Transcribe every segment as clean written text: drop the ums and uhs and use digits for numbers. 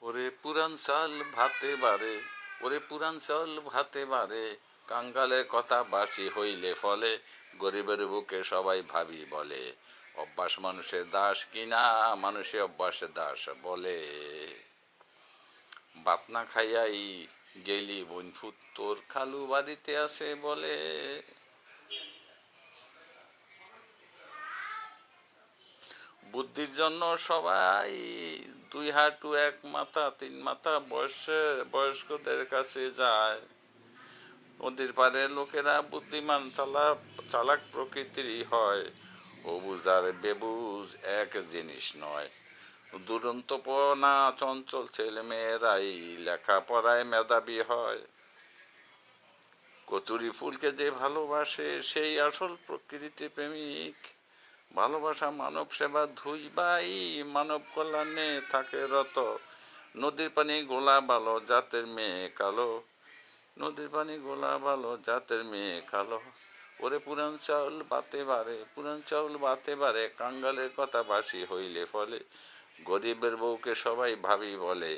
ওরে পুরান চাল ভাতে বারে, ওরে পুরান চাল ভাতে বারে, কাঙ্গালের কথা বাসি হইলে ফলে, গরিবের বুকে সবাই ভাবি বলে, অভ্যাস মানুষের দাস কিনা, মানুষে অভ্যাসের দাস বলে। ভাত না খাইয়াই গেলি বনফুত, তোর খালু বাড়িতে আছে বলে। বুদ্ধির জন্য সবাই দুই হাঁটু এক মাথা তিন মাথা বয়স্কদের কাছে যায়। নদীর পারে লোকেরা বুদ্ধিমান চালাক প্রকৃতিরই হয়, অবুঝ আর বেবুঝ এক জিনিস নয়। দুরন্তপনা চঞ্চল ছেলে মেয়েরাই লেখাপড়ায় মেধাবী হয়। কচুরি ফুলকে যে ভালোবাসে সেই আসল প্রকৃতি প্রেমিক। ভালোবাসা মানব সেবা ধুইবাই মানব কল্যাণে থাকে রত। নদীর পানি গোলা ভালো জাতের মেয়ে কালো, নদীর পানি গোলা ভালো জাতের মেয়ে কালো। ওরে পুরান চাউল বাতে বারে, পুরান চাউল বাতে বারে, কাঙ্গালের কথা বাসি হইলে ফলে, গরিবের বউকে সবাই ভাবি বলে,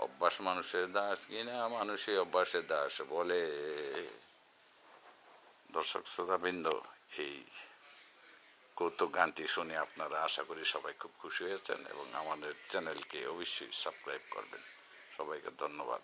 অভ্যাস মানুষের দাস কিনা, মানুষে অভ্যাসের দাস বলে। দর্শক শ্রোতাবৃন্দ, এই কৌতুক গানটি শুনে আপনারা আশা করি সবাই খুব খুশি হয়েছেন এবং আমাদের চ্যানেলকে অবশ্যই সাবস্ক্রাইব করবেন। সবাইকে ধন্যবাদ।